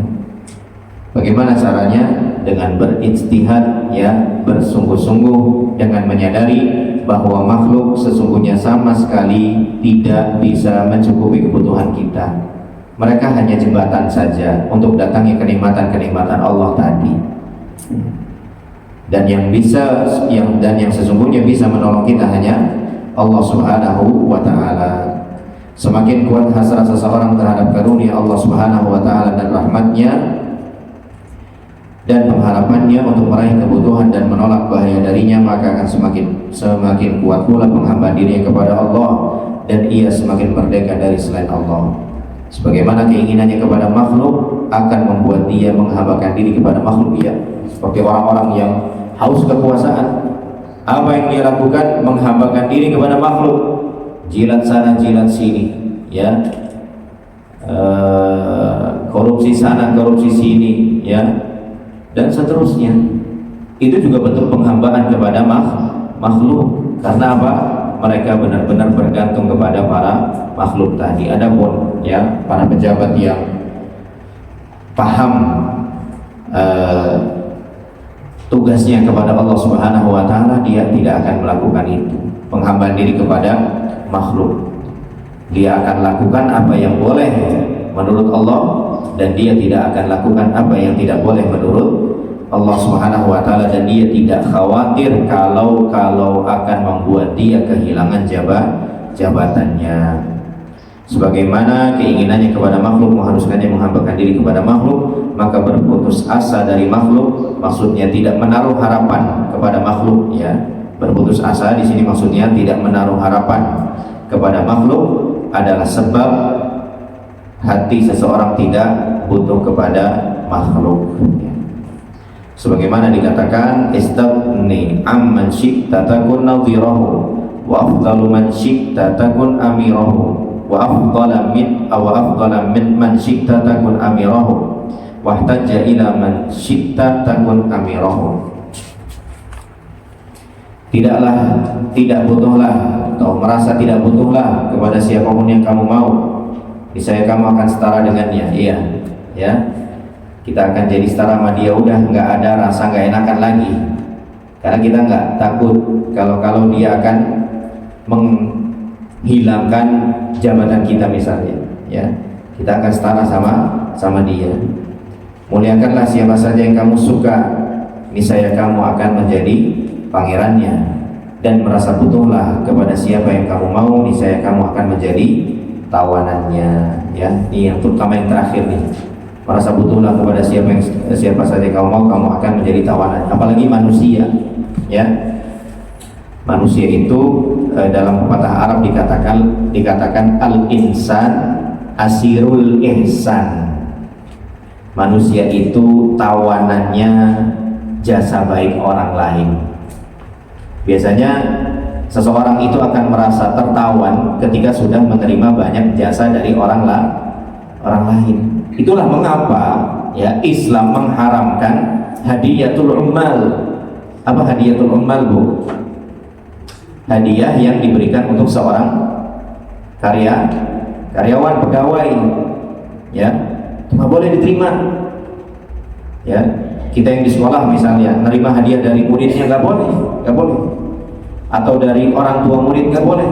Bagaimana caranya? Dengan berijtihad, ya, bersungguh-sungguh dengan menyadari bahwa makhluk sesungguhnya sama sekali tidak bisa mencukupi kebutuhan kita. Mereka hanya jembatan saja untuk datangnya kenikmatan-kenikmatan Allah tadi. Dan yang sesungguhnya bisa menolong kita hanya Allah Subhanahu wa ta'ala. Semakin kuat hasrat seseorang terhadap karunia Allah Subhanahu wa ta'ala dan rahmatnya, dan pengharapannya untuk meraih kebutuhan dan menolak bahaya darinya, maka akan semakin kuat pula penghambaan dirinya kepada Allah, dan ia semakin merdeka dari selain Allah. Sebagaimana keinginannya kepada makhluk akan membuat dia menghambakan diri kepada makhluk dia. Seperti orang-orang yang haus kekuasaan, apa yang dia lakukan? Menghambakan diri kepada makhluk, jilat sana jilat sini, ya, korupsi sana korupsi sini, ya, dan seterusnya. Itu juga bentuk penghambaan kepada makhluk. Karena apa? Mereka benar-benar bergantung kepada para makhluk tadi. Adapun ya para pejabat yang paham tugasnya kepada Allah Subhanahu wa taala, dia tidak akan melakukan itu, penghambaan diri kepada makhluk. Dia akan lakukan apa yang boleh menurut Allah, dan dia tidak akan lakukan apa yang tidak boleh menurut Allah Subhanahu wa taala, dan dia tidak khawatir kalau akan membuat dia kehilangan jabatannya. Sebagaimana keinginannya kepada makhluk mengharuskannya menghambakan diri kepada makhluk, maka berputus asa dari makhluk maksudnya tidak menaruh harapan kepada makhluk, ya. Berputus asa di sini maksudnya tidak menaruh harapan kepada makhluk adalah sebab hati seseorang tidak butuh kepada makhluk, ya. Sebagaimana dikatakan, istaghni amman syi'ta takun nadhirahu wa afdalu man syi'ta takun amirahu wa afdala min man syi'ta takun amirahu wahtajja ila man syi'ta takun amirahu. Tidak butuhlah atau merasa tidak butuhlah kepada siapapun yang kamu mau, niscaya kamu akan setara dengannya. Iya, ya, kita akan jadi setara sama dia. Udah nggak ada rasa nggak enakan lagi, karena kita nggak takut kalau dia akan menghilangkan jabatan kita misalnya, ya. Kita akan setara sama dia. Muliakanlah siapa saja yang kamu suka, niscaya kamu akan menjadi pangerannya, dan merasa butuhlah kepada siapa yang kamu mau, niscaya kamu akan menjadi tawanannya, ya. Ini yang terutama yang terakhir nih, merasa butuhlah kepada siapa saja kamu mau, kamu akan menjadi tawanan. Apalagi manusia, ya. Manusia itu dalam pepatah Arab dikatakan al-insan asirul ihsan. Manusia itu tawanannya jasa baik orang lain. Biasanya seseorang itu akan merasa tertawan ketika sudah menerima banyak jasa dari orang lain. Itulah mengapa, ya, Islam mengharamkan hadiyatul ummal. Apa hadiyatul ummal, Bu? Hadiah yang diberikan untuk seorang karyawan, pegawai, ya, nggak boleh diterima. Ya, kita yang di sekolah misalnya nerima hadiah dari muridnya nggak boleh. Atau dari orang tua murid nggak boleh.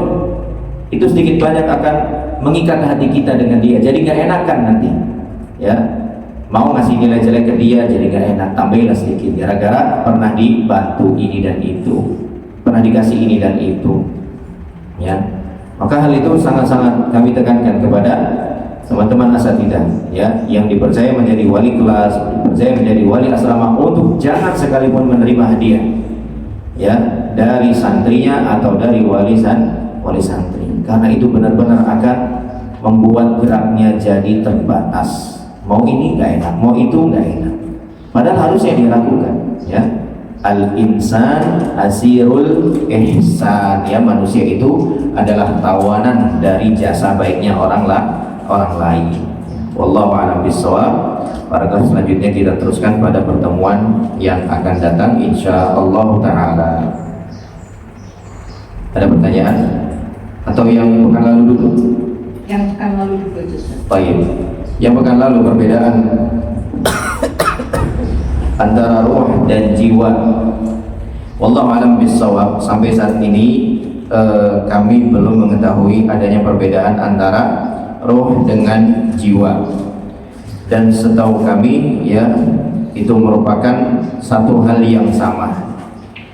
Itu sedikit banyak akan mengikat hati kita dengan dia, jadi nggak enakan nanti, ya. Mau ngasih nilai jelek ke dia jadi nggak enak, tambahilah sedikit gara-gara pernah dibantu ini dan itu, pernah dikasih ini dan itu, ya. Maka hal itu sangat-sangat kami tekankan kepada teman-teman asatidzah, ya, yang dipercaya menjadi wali kelas, dipercaya menjadi wali asrama, untuk jangan sekalipun menerima hadiah, ya, dari santrinya atau dari wali santri, karena itu benar-benar akan membuat geraknya jadi terbatas. Mau ini nggak enak, mau itu nggak enak, padahal harusnya dilakukan, ya. Al-insan asirul ihsan, ya, manusia itu adalah tawanan dari jasa baiknya orang lain. Wallahu a'lam bishawab. Pada selanjutnya kita teruskan pada pertemuan yang akan datang insyaallah taala. Ada pertanyaan atau yang pekan lalu dulu? Yang pekan lalu dulu aja. Baik. Yang pekan lalu perbedaan antara ruh dan jiwa. Wallahu a'lam bishawab. Sampai saat ini kami belum mengetahui adanya perbedaan antara ruh dengan jiwa. Dan setahu kami, ya, itu merupakan satu hal yang sama.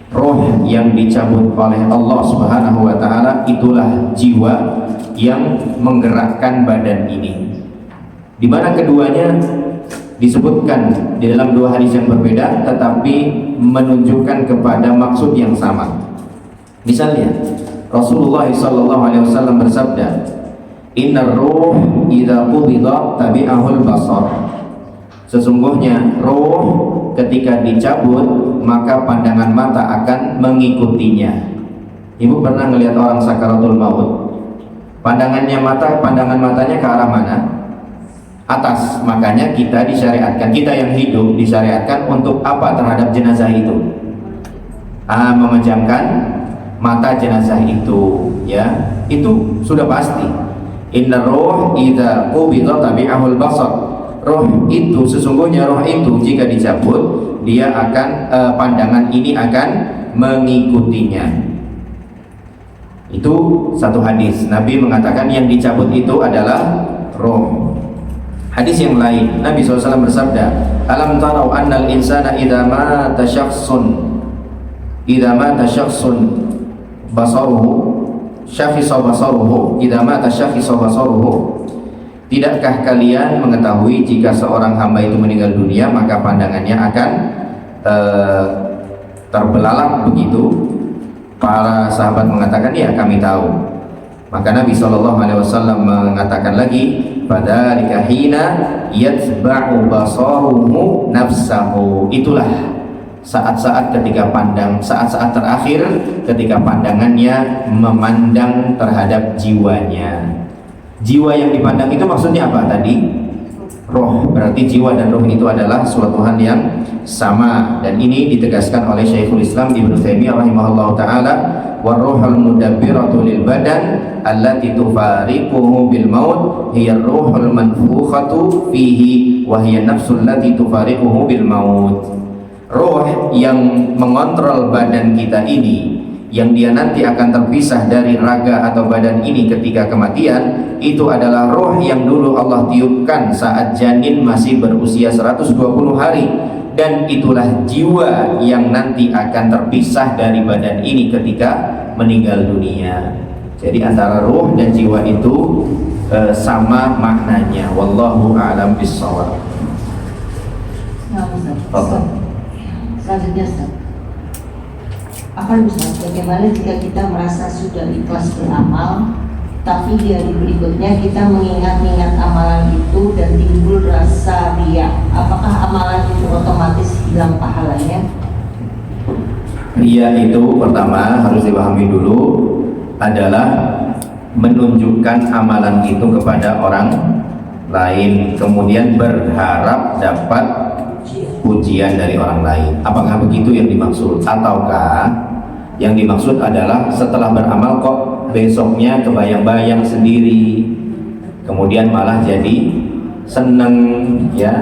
Roh yang dicabut oleh Allah Subhanahu wa taala itulah jiwa yang menggerakkan badan ini. Di mana keduanya disebutkan di dalam dua hadis yang berbeda tetapi menunjukkan kepada maksud yang sama. Misalnya Rasulullah SAW bersabda, "Innar ruh idza qubida tabi'ahul basar." Sesungguhnya roh ketika dicabut maka pandangan mata akan mengikutinya. Ibu pernah melihat orang sakaratul maut? Pandangan matanya ke arah mana? Atas. Makanya kita disyariatkan, kita yang hidup disyariatkan untuk apa terhadap jenazah itu? Memejamkan mata jenazah itu, ya. Itu sudah pasti. Innar ruh idza qubida tabi'ahul basar. Roh itu, sesungguhnya roh itu jika dicabut dia akan pandangan ini akan mengikutinya. Itu satu hadis. Nabi mengatakan yang dicabut itu adalah roh. Hadis yang lain Nabi SAW bersabda, "Alam tarau annal insana idza mata syakhsun basaruhu syafisa basaruhu idza mata syafisa basaruhu." Tidakkah kalian mengetahui jika seorang hamba itu meninggal dunia maka pandangannya akan terbelalak begitu? Para sahabat mengatakan, ya kami tahu. Maka Nabi SAW mengatakan lagi, "Fadzalika hina yatba'u basaruhu nafsahu." Itulah saat-saat ketika saat-saat terakhir ketika pandangannya memandang terhadap jiwanya. Jiwa yang dipandang itu maksudnya apa tadi? Roh. Berarti jiwa dan roh itu adalah suatu hal yang sama, dan ini ditegaskan oleh Syekhul Islam Ibnu Taimiyah rahimahullah taala, "War-ruhul mudabbiratu lil badan allati tufariquhu bil maut hiya ar-ruhul manfukhatu fihi wa hiya nafsul lati tufariquhu bil maut." Roh yang mengontrol badan kita ini, yang dia nanti akan terpisah dari raga atau badan ini ketika kematian, itu adalah roh yang dulu Allah tiupkan saat janin masih berusia 120 hari, dan itulah jiwa yang nanti akan terpisah dari badan ini ketika meninggal dunia. Jadi antara roh dan jiwa itu sama maknanya. Wallahu a'lam bishawab. Nah, Ustaz. Selanjutnya Ustaz, Ustaz, bagaimana jika kita merasa sudah ikhlas beramal, tapi di hari berikutnya kita mengingat-ingat amalan itu dan timbul rasa riya? Apakah amalan itu otomatis hilang pahalanya? Riya itu pertama harus dipahami dulu adalah menunjukkan amalan itu kepada orang lain, kemudian berharap dapat pujian dari orang lain. Apakah begitu yang dimaksud? Ataukah yang dimaksud adalah setelah beramal kok besoknya kebayang-bayang sendiri, kemudian malah jadi seneng, ya,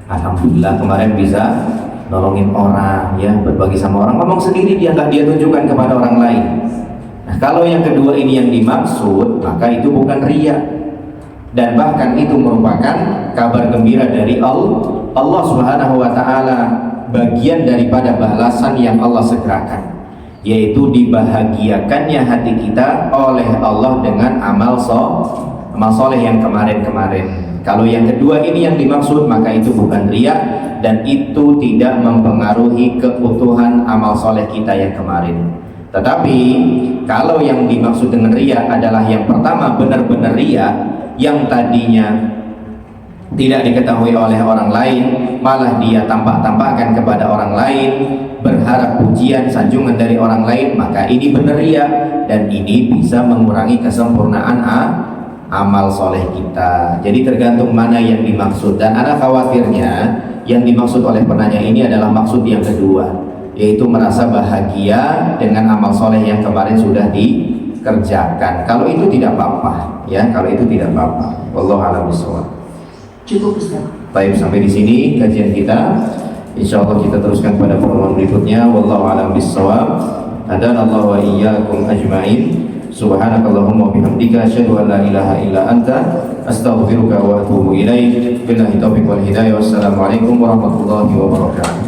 alhamdulillah kemarin bisa nolongin orang, ya, berbagi sama orang, ngomong sendiri dia nggak dia tunjukkan kepada orang lain. Nah, kalau yang kedua ini yang dimaksud, maka itu bukan riya, dan bahkan itu merupakan kabar gembira dari Allah Subhanahu wa taala, bagian daripada balasan yang Allah segerakan, yaitu dibahagiakannya hati kita oleh Allah dengan amal soleh yang kemarin-kemarin. Kalau yang kedua ini yang dimaksud, maka itu bukan riya, dan itu tidak mempengaruhi keutuhan amal soleh kita yang kemarin. Tetapi kalau yang dimaksud dengan riya adalah yang pertama, benar-benar riya, yang tadinya tidak diketahui oleh orang lain, malah dia tampak-tampakkan kepada orang lain, berharap pujian, sanjungan dari orang lain, maka ini benar riya, dan ini bisa mengurangi kesempurnaan amal soleh kita. Jadi tergantung mana yang dimaksud, dan ada khawatirnya yang dimaksud oleh penanya ini adalah maksud yang kedua, yaitu merasa bahagia dengan amal soleh yang kemarin sudah dikerjakan. Kalau itu tidak apa-apa, ya, kalau itu tidak apa-apa. Wallahu a'lam bishawab. Cukup Ustaz. Baik, sampai di sini kajian kita. Insyaallah kita teruskan pada pertemuan berikutnya. Wallahu a'lam bishawab. Hadanallahu wa iyyakum ajma'in. Subhanakallahumma wa bihamdika asyhadu an la ilaha illa anta astaghfiruka wa atubu ilaik. Billahi taufiq wal hidayah. Wassalamualaikum warahmatullahi wabarakatuh.